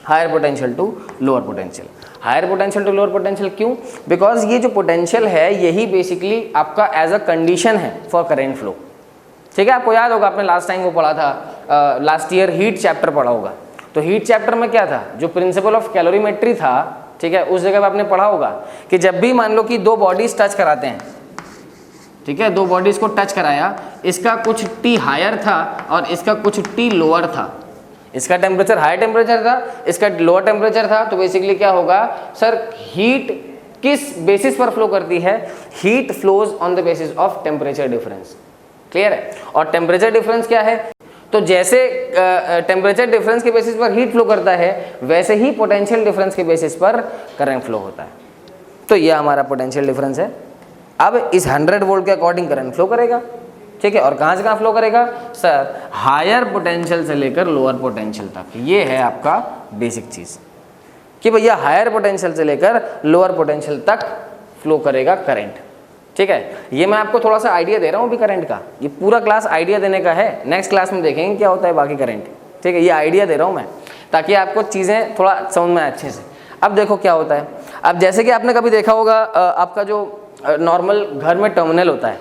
higher potential to lower potential, higher potential to lower potential. क्यों? बिकॉज ये जो पोटेंशियल है यही बेसिकली आपका एज अ कंडीशन है फॉर करेंट फ्लो। ठीक है, आपको याद होगा, आपने लास्ट टाइम वो पढ़ा था, लास्ट ईयर हीट चैप्टर पढ़ा होगा, तो हीट चैप्टर में क्या था, जो प्रिंसिपल ऑफ कैलोरीमेट्री था, ठीक है, उस जगह पर आपने पढ़ा होगा कि जब भी मान लो कि 2 बॉडीज टच कराते हैं, ठीक है, 2 बॉडीज को टच कराया, इसका कुछ T हायर था और इसका कुछ T लोअर था, इसका टेम्परेचर हाई टेम्परेचर था, इसका लोअर टेम्परेचर था, तो बेसिकली क्या होगा सर, हीट किस बेसिस पर फ्लो करती है, heat flows on the basis of temperature difference. Clear है? और टेम्परेचर डिफरेंस क्या है, तो जैसे टेम्परेचर डिफरेंस के बेसिस पर हीट फ्लो करता है, वैसे ही पोटेंशियल डिफरेंस के बेसिस पर करंट फ्लो होता है। तो ये हमारा पोटेंशियल डिफरेंस है। अब इस 100 वोल्ट के अकॉर्डिंग करंट फ्लो करेगा, ठीक है। और कहाँ से कहाँ फ्लो करेगा सर? हायर पोटेंशियल से लेकर लोअर पोटेंशियल तक। ये है आपका बेसिक चीज़ कि भैया हायर पोटेंशियल से लेकर लोअर पोटेंशियल तक फ्लो करेगा करंट, ठीक है। ये मैं आपको थोड़ा सा आइडिया दे रहा हूँ अभी करंट का, ये पूरा क्लास आइडिया देने का है। नेक्स्ट क्लास में देखेंगे क्या होता है बाकी करंट, ठीक है। ये आइडिया दे रहा हूँ मैं ताकि आपको चीज़ें थोड़ा समझ में अच्छे से। अब देखो क्या होता है। अब जैसे कि आपने कभी देखा होगा आपका जो नॉर्मल घर में टर्मिनल होता है,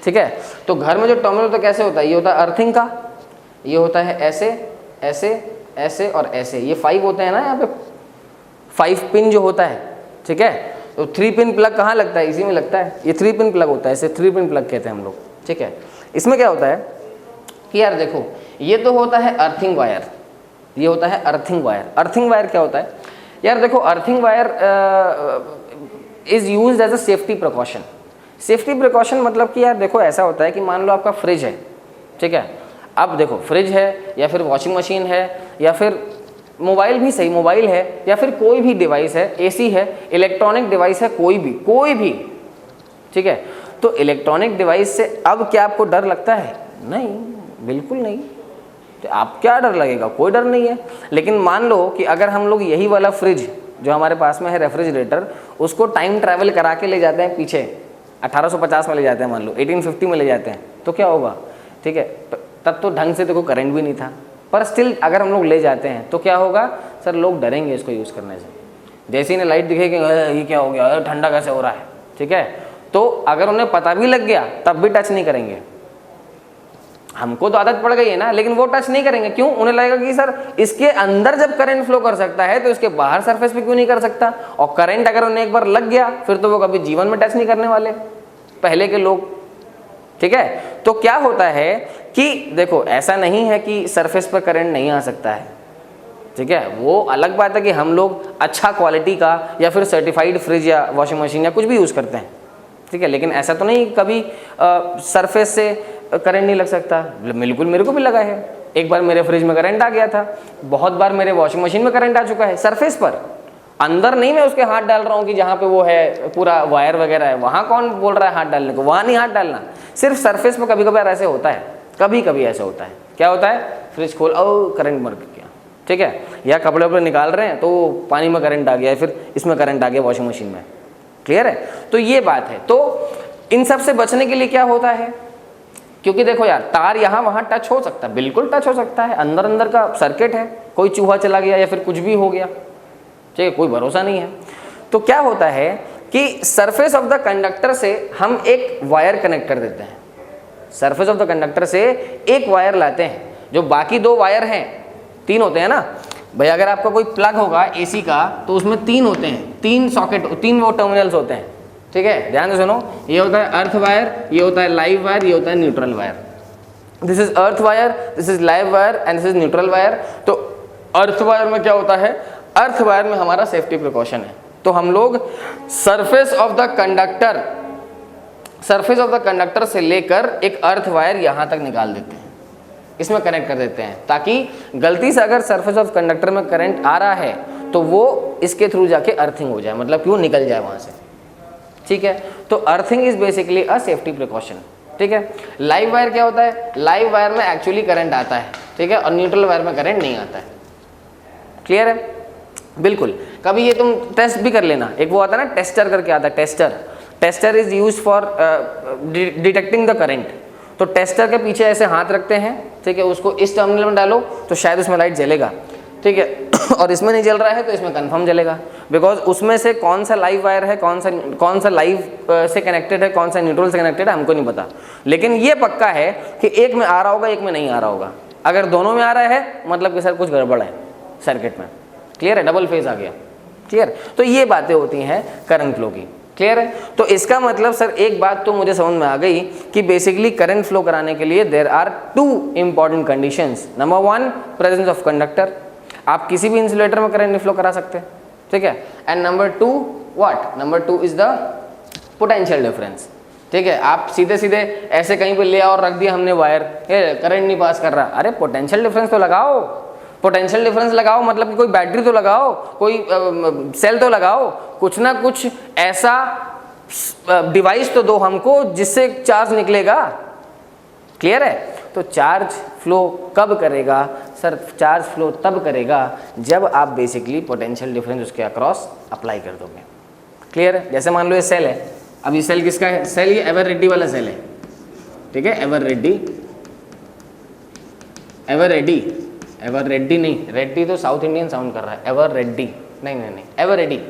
ठीक है। तो घर में जो टर्मिनल होता है कैसे होता है? ये होता है अर्थिंग का, ये होता है ऐसे ऐसे ऐसे और ऐसे, ये 5 होते हैं ना यहाँ पे, 5 पिन जो होता है, ठीक है। तो 3 पिन प्लग कहाँ लगता है? इसी में लगता है। ये 3 पिन प्लग होता है, इसे 3 पिन प्लग कहते हैं हम लोग, ठीक है। इसमें क्या होता है कि यार देखो, ये तो होता है अर्थिंग वायर, ये होता है अर्थिंग वायर। अर्थिंग वायर क्या होता है यार? देखो earthing wire is used as a safety precaution. Safety precaution मतलब कि यार देखो ऐसा होता है कि मान लो आपका फ्रिज है, ठीक है। अब देखो फ्रिज है या फिर वॉशिंग मशीन है या फिर मोबाइल भी सही, मोबाइल है या फिर कोई भी डिवाइस है, एसी है, इलेक्ट्रॉनिक डिवाइस है, कोई भी, ठीक है। तो इलेक्ट्रॉनिक डिवाइस से अब क्या आपको डर लगता है? नहीं, बिल्कुल नहीं। तो आप क्या डर लगेगा? कोई डर नहीं है। लेकिन मान लो कि अगर हम लोग यही वाला फ्रिज जो हमारे पास में है रेफ्रिजरेटर, उसको टाइम ट्रैवल करा के ले जाते हैं पीछे, 1850 में ले जाते हैं, मान लो 1850 में ले जाते हैं, तो क्या होगा? ठीक है, तब तो ढंग से देखो करंट भी नहीं था, पर स्टिल अगर हम लोग ले जाते हैं तो क्या होगा सर? लोग डरेंगे इसको यूज़ करने से। जैसे ही लाइट दिखेगी ये क्या हो गया, ठंडा कैसे हो रहा है, ठीक है। तो अगर उन्हें पता भी लग गया तब भी टच नहीं करेंगे। हमको तो आदत पड़ गई है ना, लेकिन वो टच नहीं करेंगे। क्यों? उन्हें लगेगा कि सर इसके अंदर जब करंट फ्लो कर सकता है तो इसके बाहर सरफेस पे क्यों नहीं कर सकता। और करंट अगर उन्हें एक बार लग गया फिर तो वो कभी जीवन में टच नहीं करने वाले पहले के लोग, ठीक है। तो क्या होता है कि देखो ऐसा नहीं है कि सरफेस पर करंट नहीं आ सकता है, ठीक है। वो अलग बात है कि हम लोग अच्छा क्वालिटी का या फिर सर्टिफाइड फ्रिज या वॉशिंग मशीन या कुछ भी यूज़ करते हैं, ठीक है। लेकिन ऐसा तो नहीं कभी सरफेस से करंट नहीं लग सकता। बिल्कुल मेरे को भी लगा है, एक बार मेरे फ्रिज में करंट आ गया था, बहुत बार मेरे वॉशिंग मशीन में करंट आ चुका है, सरफेस पर, अंदर नहीं मैं उसके हाथ डाल रहा हूँ कि जहाँ पे वो है पूरा वायर वगैरह है, वहाँ कौन बोल रहा है हाथ डालने को, वहाँ नहीं हाथ डालना, सिर्फ सरफेस पर कभी कभार ऐसे होता है, कभी कभी ऐसा होता है। क्या होता है? फ्रिज खोल और करंट मर गया, ठीक है, या कपड़े वपड़े निकाल रहे हैं तो पानी में करंट आ गया, फिर इसमें करंट आ गया वॉशिंग मशीन में, क्लियर है। तो ये बात है। तो इन सब से बचने के लिए क्या होता है, क्योंकि देखो यार तार यहाँ वहाँ टच हो सकता है, बिल्कुल टच हो सकता है, अंदर अंदर का सर्किट है, कोई चूहा चला गया या फिर कुछ भी हो गया, ठीक है, कोई भरोसा नहीं है। तो क्या होता है कि सरफेस ऑफ द कंडक्टर से हम एक वायर कनेक्ट कर देते हैं, सरफेस ऑफ द कंडक्टर से एक वायर लाते हैं, जो बाकी 2 वायर हैं, 3 होते हैं ना भाई। अगर आपका कोई प्लग होगा एसी का तो उसमें 3 होते हैं, 3 सॉकेट, 3 वो टर्मिनल्स होते हैं, ठीक है। ध्यान से सुनो, ये होता है अर्थ वायर, ये होता है लाइव वायर, ये होता है neutral wire. This is earth wire, this is live wire and this is neutral wire. तो अर्थ वायर में क्या होता है? अर्थ वायर में हमारा सेफ्टी प्रिकॉशन है। तो हम लोग सरफेस ऑफ द कंडक्टर से लेकर एक अर्थ वायर यहाँ तक निकाल देते हैं, इसमें कनेक्ट कर देते हैं, ताकि गलती से अगर सरफेस ऑफ कंडक्टर में करंट आ रहा है तो वो इसके थ्रू जाके अर्थिंग हो जाए, मतलब क्यों निकल जाए वहाँ से, ठीक है। तो earthing is basically a safety precaution, ठीक है। लाइव वायर क्या होता है? लाइव वायर में एक्चुअली करंट आता है, ठीक है, और न्यूट्रल वायर में करंट नहीं आता है, क्लियर है? बिल्कुल। कभी ये तुम टेस्ट भी कर लेना, एक वो आता है ना टेस्टर करके आता है, tester is use for detecting the current. तो टेस्टर के पीछे ऐसे हाथ रखते हैं, ठीक है, उसको इस टर्मिनल में डालो तो शायद उसमें लाइट जलेगा, ठीक है, और इसमें नहीं जल रहा है तो इसमें कंफर्म जलेगा, बिकॉज उसमें से कौन सा लाइव वायर है, कौन सा लाइव से कनेक्टेड है, कौन सा न्यूट्रल से कनेक्टेड है, हमको नहीं पता। लेकिन ये पक्का है कि एक में आ रहा होगा, एक में नहीं आ रहा होगा। अगर दोनों में आ रहा है मतलब कि सर कुछ गड़बड़ है सर्किट में, क्लियर है, डबल फेज आ गया, क्लियर। तो ये बातें होती हैं करंट फ्लो की, क्लियर है। तो इसका मतलब सर एक बात तो मुझे समझ में आ गई कि बेसिकली करंट फ्लो कराने के लिए there are 2 important conditions. Number 1 presence of conductor, आप किसी भी इंसुलेटर में करंट फ्लो करा सकते हैं, ठीक है। And number 2 what? Number 2 is the potential difference, ठीक है, आप सीधे सीधे ऐसे कहीं पे ले आओ और रख दिया हमने वायर, करंट नहीं पास कर रहा, अरे पोटेंशियल डिफरेंस तो लगाओ, पोटेंशियल डिफरेंस लगाओ, मतलब कि कोई बैटरी तो लगाओ, कोई सेल तो लगाओ, कुछ ना कुछ ऐसा डिवाइस तो दो हमको जिससे चार्ज निकलेगा। क्लियर है? तो चार्ज फ्लो कब करेगा सर? चार्ज फ्लो तब करेगा जब आप बेसिकली पोटेंशियल डिफरेंस उसके अक्रॉस अप्लाई कर दोगे। क्लियर है? जैसे मान लो ये सेल है, अब ये सेल किसका है? सेल ये एवर रेड्डी वाला सेल है, ठीक है, ever Reddy, ever Reddy, ever Reddy नहीं, रेड्डी तो साउथ इंडियन साउंड कर रहा है, एवर रेड्डी नहीं नहीं नहीं, एवर रेड्डी,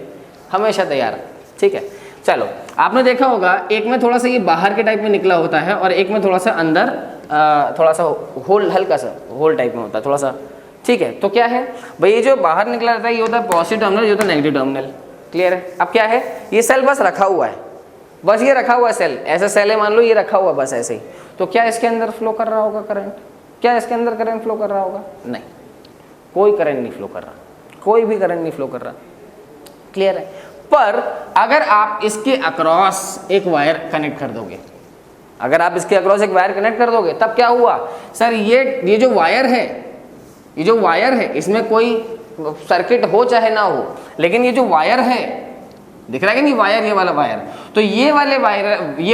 हमेशा तैयार, ठीक है। चलो, आपने देखा होगा एक में थोड़ा सा ये बाहर के टाइप में निकला होता है और एक में थोड़ा सा अंदर थोड़ा सा होल, हल्का सा होल टाइप में होता है थोड़ा सा, ठीक है। तो क्या है भाई, ये जो बाहर निकला रहता है ये होता है पॉजिटिव टर्मिनल, ये होता है नेगेटिव टर्मिनल। क्लियर है? अब क्या है, ये सेल बस रखा हुआ है, बस ये रखा हुआ है सेल, ऐसा सेल है मान लो, ये रखा हुआ बस ऐसे ही, तो क्या इसके अंदर फ्लो कर रहा होगा करंट? क्या इसके अंदर करंट फ्लो कर रहा होगा? नहीं, कोई करंट नहीं फ्लो कर रहा, कोई भी करंट नहीं फ्लो कर रहा। क्लियर है? पर अगर आप इसके अक्रॉस एक वायर कनेक्ट कर दोगे, अगर आप इसके अक्रॉस एक वायर कनेक्ट कर दोगे, तब क्या हुआ सर, ये जो वायर है, ये जो वायर है इसमें कोई सर्किट हो चाहे ना हो, लेकिन ये जो वायर है, दिख रहा है कि नहीं वायर, ये वाला वायर, तो ये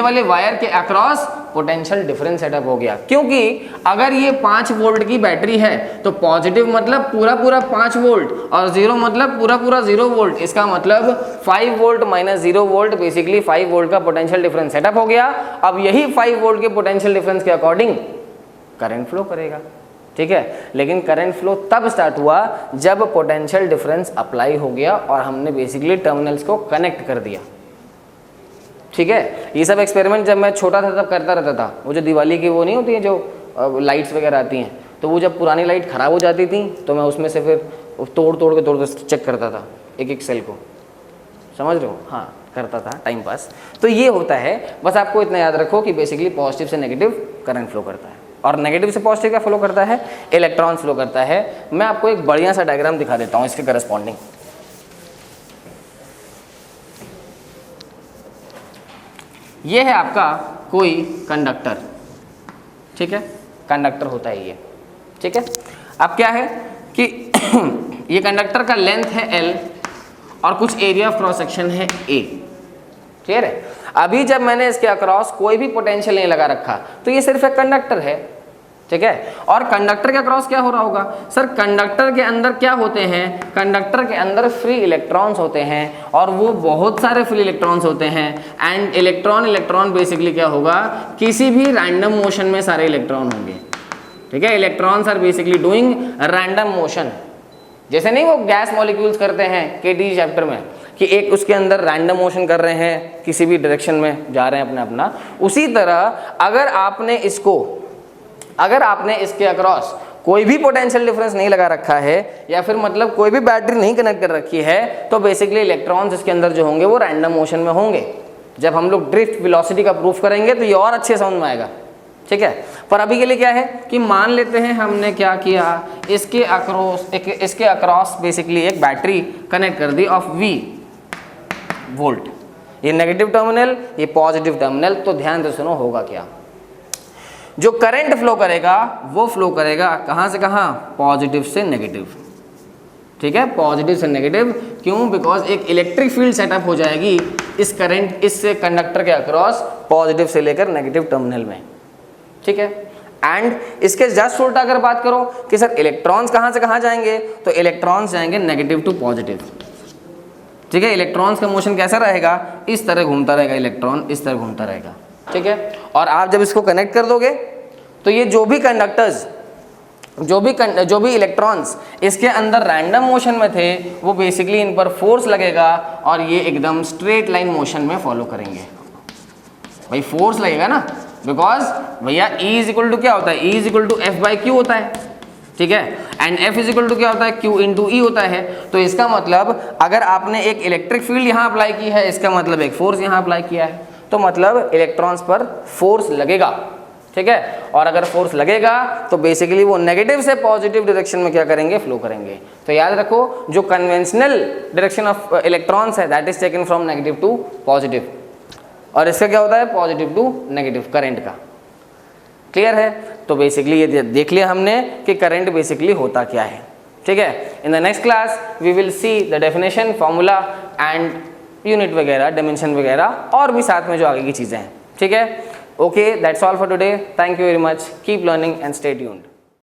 वाले वायर के अक्रॉस पोटेंशियल डिफरेंस सेटअप हो गया। क्योंकि अगर ये 5 वोल्ट की बैटरी है तो पॉजिटिव मतलब पूरा पूरा 5 वोल्ट और जीरो मतलब पूरा पूरा 0 वोल्ट, इसका मतलब 5 volt minus 0 volt, basically 5 volt का पोटेंशियल डिफरेंस सेटअप हो गया। अब यही 5 वोल्ट के पोटेंशियल डिफरेंस के अकॉर्डिंग करंट फ्लो करेगा, ठीक है। लेकिन करंट फ्लो तब स्टार्ट हुआ जब पोटेंशियल डिफरेंस अप्लाई हो गया और हमने बेसिकली टर्मिनल्स को कनेक्ट कर दिया, ठीक है। ये सब एक्सपेरिमेंट जब मैं छोटा था तब करता रहता था। वो जो दिवाली की वो नहीं होती है जो लाइट्स वगैरह आती हैं, तो वो जब पुरानी लाइट ख़राब हो जाती थी तो मैं उसमें से फिर तोड़ के चेक करता था एक एक सेल को, समझ रहे हो? हाँ, करता था टाइम पास। तो ये होता है, बस आपको इतना याद रखो कि बेसिकली पॉजिटिव से नेगेटिव करंट फ्लो करता है और नेगेटिव से पॉजिटिव क्या फ्लो करता है? इलेक्ट्रॉन फ्लो करता है। मैं आपको एक बढ़िया सा डायग्राम दिखा देता हूँ इसके करस्पॉन्डिंग। ये है आपका कोई कंडक्टर, ठीक है, कंडक्टर होता है ये, ठीक है। अब क्या है कि ये कंडक्टर का लेंथ है L और कुछ एरिया ऑफ क्रॉस सेक्शन है A, क्लियर है। अभी जब मैंने इसके अक्रॉस कोई भी पोटेंशियल नहीं लगा रखा तो ये सिर्फ एक कंडक्टर है, ठीक है। और कंडक्टर के अक्रॉस क्या हो रहा होगा सर? कंडक्टर के अंदर क्या होते हैं? कंडक्टर के अंदर फ्री इलेक्ट्रॉन्स होते हैं और वो बहुत सारे फ्री इलेक्ट्रॉन्स होते हैं। एंड इलेक्ट्रॉन बेसिकली क्या होगा, किसी भी रैंडम मोशन में सारे इलेक्ट्रॉन होंगे, ठीक है। Electrons are basically doing random motion, जैसे नहीं वो गैस मॉलिक्यूल्स करते हैं KTE चैप्टर में कि एक उसके अंदर रैंडम मोशन कर रहे हैं, किसी भी डायरेक्शन में जा रहे हैं अपना। उसी तरह अगर आपने इसके अक्रॉस कोई भी पोटेंशियल डिफरेंस नहीं लगा रखा है या फिर मतलब कोई भी बैटरी नहीं कनेक्ट कर रखी है, तो बेसिकली इलेक्ट्रॉन्स इसके अंदर जो होंगे वो रैंडम मोशन में होंगे। जब हम लोग ड्रिफ्ट वेलोसिटी का प्रूफ करेंगे तो ये और अच्छे समझ में आएगा, ठीक है। पर अभी के लिए क्या है कि मान लेते हैं हमने क्या किया, इसके अक्रॉस बेसिकली एक बैटरी कनेक्ट कर दी ऑफ V वोल्ट, ये नेगेटिव टर्मिनल, ये पॉजिटिव टर्मिनल। तो ध्यान से सुनो होगा क्या, जो करंट फ्लो करेगा वो फ्लो करेगा कहाँ से कहाँ? पॉजिटिव से नेगेटिव, ठीक है, पॉजिटिव से नेगेटिव। क्यों? बिकॉज एक इलेक्ट्रिक फील्ड सेटअप हो जाएगी इस कंडक्टर के अक्रॉस पॉजिटिव से लेकर नेगेटिव टर्मिनल में, ठीक है। एंड इसके जस्ट उल्टा अगर बात करो कि सर इलेक्ट्रॉन्स कहाँ से कहाँ जाएंगे, तो इलेक्ट्रॉन्स जाएंगे नेगेटिव टू पॉजिटिव, ठीक है। इलेक्ट्रॉन्स का मोशन कैसा रहेगा? इस तरह घूमता रहेगा, इलेक्ट्रॉन इस तरह घूमता रहेगा, ठीक है। और आप जब इसको कनेक्ट कर दोगे तो ये जो भी कंडक्टर्स, जो भी इलेक्ट्रॉन्स इसके अंदर रैंडम मोशन में थे वो बेसिकली इन पर फोर्स लगेगा और ये एकदम स्ट्रेट लाइन मोशन में फॉलो करेंगे। भाई फोर्स लगेगा ना, बिकॉज भैया E इज इक्वल टू क्या होता है? E is equal to F/Q होता है, ठीक है। And F is equal to क्या होता है? Q इंटू E होता है। तो इसका मतलब अगर आपने एक इलेक्ट्रिक फील्ड यहाँ अप्लाई की है, इसका मतलब एक फोर्स यहाँ अप्लाई किया है, तो मतलब इलेक्ट्रॉन्स पर फोर्स लगेगा, ठीक है। और अगर फोर्स लगेगा तो बेसिकली वो नेगेटिव से पॉजिटिव डायरेक्शन में क्या करेंगे? फ्लो करेंगे। तो याद रखो जो कन्वेंशनल डायरेक्शन ऑफ इलेक्ट्रॉन्स है that is taken from negative to positive, और इसका क्या होता है, पॉजिटिव टू नेगेटिव करंट का। क्लियर है? तो बेसिकली ये देख लिया हमने कि करंट बेसिकली होता क्या है। ठीक है, in the next class we will see the definition, formula and unit वगैरह, डायमेंशन वगैरह और भी साथ में जो आगे की चीज़ें हैं। ठीक है, okay, that's all for today. Thank you very much, keep learning and stay tuned.